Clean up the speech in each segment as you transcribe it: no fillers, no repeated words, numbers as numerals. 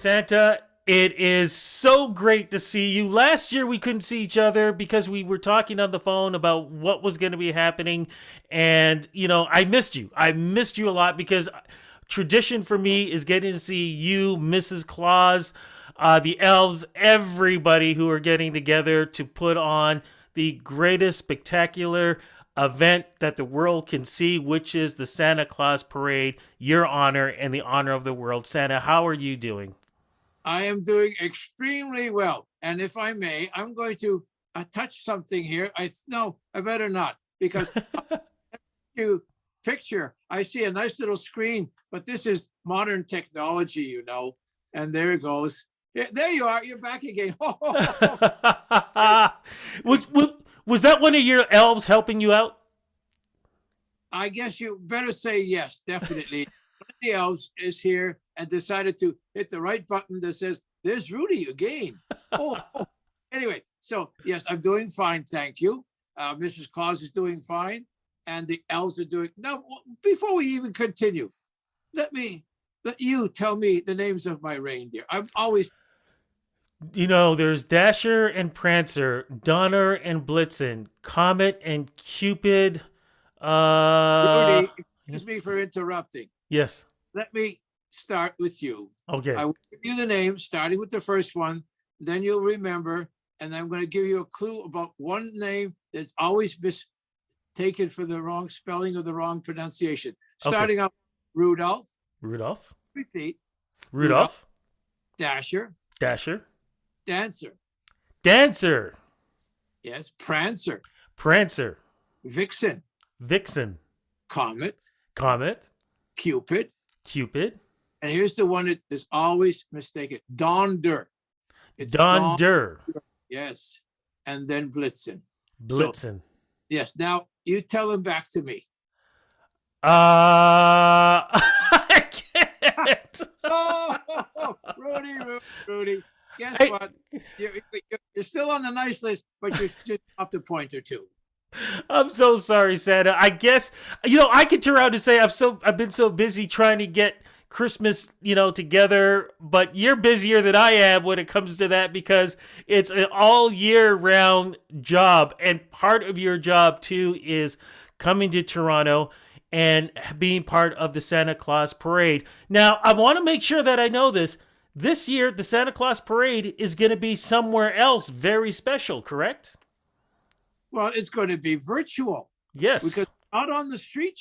Santa, it is so great to see you. Last year we couldn't see each other because we were talking on the phone about what was going to be happening. And, I missed you. I missed you a lot because tradition for me is getting to see you, Mrs. Claus, the elves, everybody who are getting together to put on the greatest spectacular event that the world can see, which is the Santa Claus Parade, your honor and the honor of the world. Santa, how are you doing? I am doing extremely well. And if I may, I'm going to touch something here. No, I better not, because you picture, I see a nice little screen, but this is modern technology, and there it goes. Yeah, there you are. You're back again. was, was was that one of your elves helping you out? I guess you better say yes, definitely. One of the elves is here and decided to hit the right button that says, "There's Rudy again." Oh. Anyway, so yes, I'm doing fine, thank you. Mrs. Claus is doing fine, and the elves are doing. Now, before we even continue, let you tell me the names of my reindeer. I'm always. There's Dasher and Prancer, Donner and Blitzen, Comet and Cupid. Rudy, excuse me for interrupting. Yes. Let me start with you. Okay. I will give you the name, starting with the first one. Then you'll remember, and I'm going to give you a clue about one name that's always mistaken for the wrong spelling or the wrong pronunciation. Starting out, Rudolph. Rudolph. Repeat. Rudolph. Dasher. Dasher. Dancer. Dancer. Yes. Prancer. Prancer. Vixen. Vixen. Comet. Comet. Cupid. Cupid. And here's the one that is always mistaken. Donder. It's Donder. Yes. And then Blitzen. Blitzen. So, yes. Now you tell them back to me. I can't. Rudy. Guess what? You're still on the nice list, but you're just up the point or two. I'm so sorry, Santa. I guess I could turn around and say I've been so busy trying to get Christmas, together, but you're busier than I am when it comes to that because it's an all year round job, and part of your job too is coming to Toronto and being part of the Santa Claus Parade. Now, I want to make sure that I know this. This year, the Santa Claus Parade is going to be somewhere else very special, correct? Well, it's going to be virtual. Yes. Because out on the street,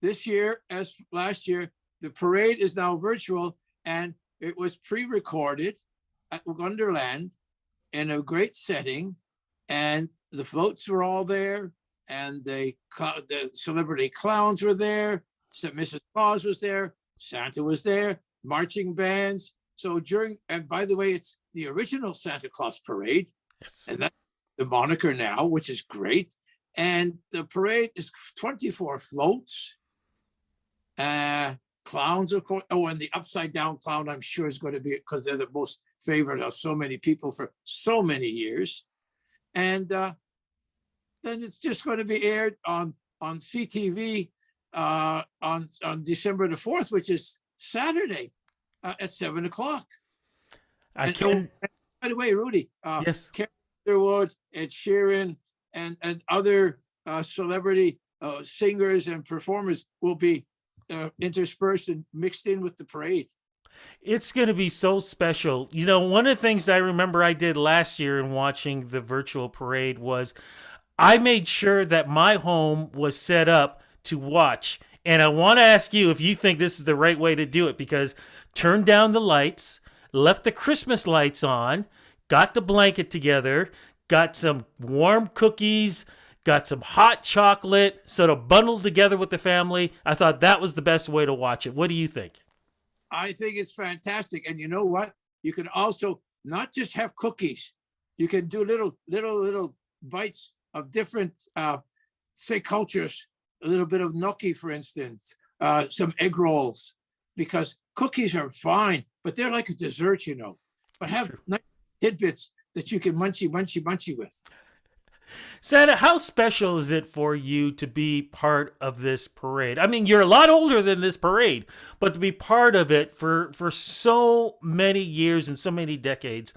this year, as last year, the parade is now virtual, and it was pre-recorded at Wonderland in a great setting, and the floats were all there, and the celebrity clowns were there, Mrs. Claus was there, Santa was there, marching bands. So and by the way, it's the original Santa Claus Parade, Yes. and that's the moniker now, which is great. And the parade is 24 floats, clowns, of course. Oh, and the upside down clown, I'm sure, is going to be, because they're the most favorite of so many people for so many years. And then it's just going to be aired on CTV on December the 4th, which is Saturday at 7:00. By the way, Rudy, yes. Wood, Ed Sheeran, and other celebrity singers and performers will be interspersed and mixed in with the parade. It's going to be so special. One of the things that I remember I did last year in watching the virtual parade was I made sure that my home was set up to watch. And I want to ask you if you think this is the right way to do it, because turn down the lights, left the Christmas lights on, got the blanket together, got some warm cookies, got some hot chocolate, sort of bundled together with the family. I thought that was the best way to watch it. What do you think? I think it's fantastic. And you know what? You can also not just have cookies. You can do little bites of different, say, cultures. A little bit of gnocchi, for instance, some egg rolls, because cookies are fine, but they're like a dessert, But have nice tidbits that you can munchy with. Santa, how special is it for you to be part of this parade? I mean, you're a lot older than this parade, but to be part of it for so many years and so many decades,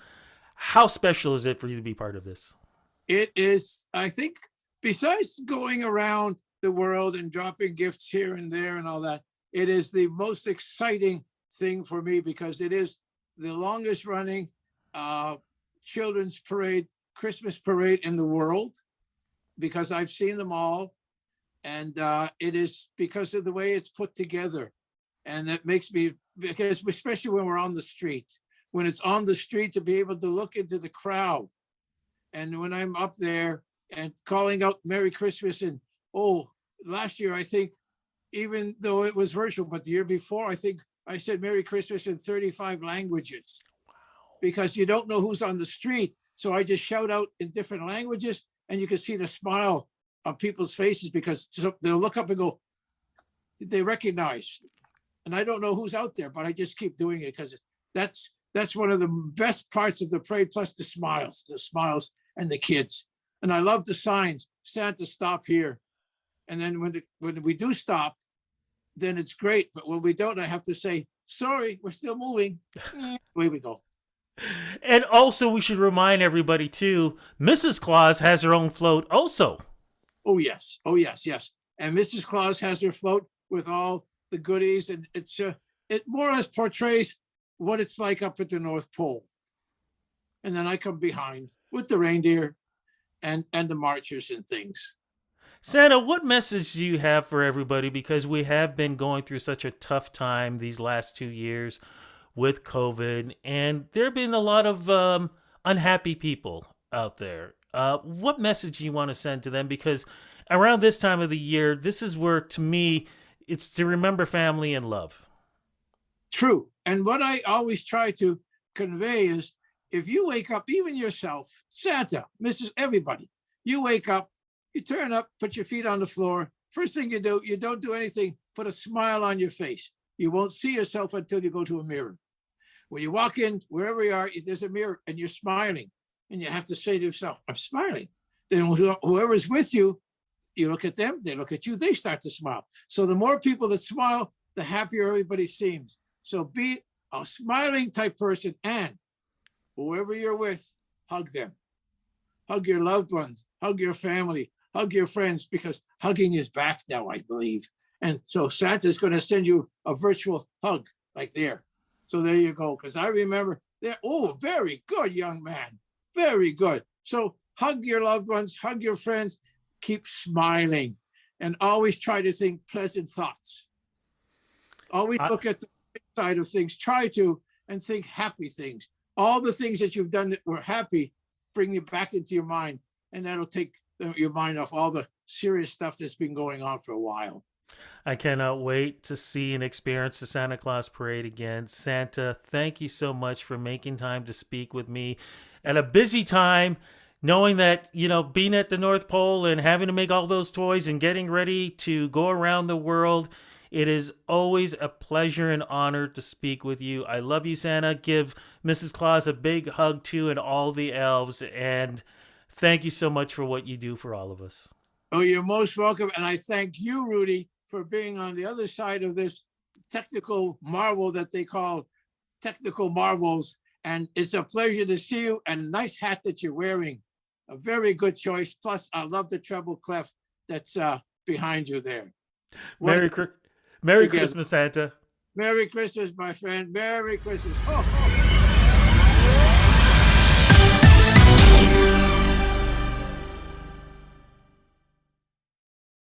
how special is it for you to be part of this? It is, I think, besides going around the world and dropping gifts here and there and all that, it is the most exciting thing for me because it is the longest running children's parade, Christmas parade in the world, because I've seen them all. And it is because of the way it's put together. And that makes me, because especially when we're on the street, when it's on the street, to be able to look into the crowd. And when I'm up there and calling out Merry Christmas, and oh, last year, I think, even though it was virtual, but the year before, I think I said Merry Christmas in 35 languages because you don't know who's on the street. So I just shout out in different languages and you can see the smile on people's faces because they'll look up and go, they recognize. And I don't know who's out there, but I just keep doing it because that's one of the best parts of the parade, plus the smiles and the kids. And I love the signs, Santa, stop here. And then when we do stop, then it's great. But when we don't, I have to say, sorry, we're still moving. Away we go. And also, we should remind everybody too, Mrs. Claus has her own float also. Oh, yes. Oh, yes, yes. And Mrs. Claus has her float with all the goodies. And it more or less portrays what it's like up at the North Pole. And then I come behind with the reindeer and the marchers and things. Santa, what message do you have for everybody? Because we have been going through such a tough time these last 2 years with COVID, and there have been a lot of unhappy people out there. What message do you want to send to them? Because around this time of the year, this is where, to me, it's to remember family and love. True. And what I always try to convey is, if you wake up, even yourself, Santa, Mrs. Everybody, you wake up, you turn up, put your feet on the floor. First thing you do, you don't do anything, put a smile on your face. You won't see yourself until you go to a mirror. When you walk in, wherever you are, there's a mirror and you're smiling. And you have to say to yourself, I'm smiling. Then whoever's with you, you look at them, they look at you, they start to smile. So the more people that smile, the happier everybody seems. So be a smiling type person, and whoever you're with, hug them. Hug your loved ones, hug your family, hug your friends, because hugging is back now, I believe. And so Santa's going to send you a virtual hug like there. So there you go. Because I remember that. Oh, very good, young man. Very good. So hug your loved ones, hug your friends, keep smiling, and always try to think pleasant thoughts. Always look at the side of things. Try to, and think happy things. All the things that you've done that were happy, bring you back into your mind, and that'll take your mind off all the serious stuff that's been going on for a while. I cannot wait to see and experience the Santa Claus parade again. Santa, thank you so much for making time to speak with me at a busy time, knowing that, being at the North Pole and having to make all those toys and getting ready to go around the world. It is always a pleasure and honor to speak with you. I love you, Santa. Give Mrs. Claus a big hug too, and all the elves. And thank you so much for what you do for all of us. Oh, you're most welcome. And I thank you, Rudy, for being on the other side of this technical marvel that they call technical marvels. And it's a pleasure to see you, and a nice hat that you're wearing. A very good choice. Plus, I love the treble clef that's behind you there. Merry Christmas, Santa. Merry Christmas, my friend. Merry Christmas. Oh.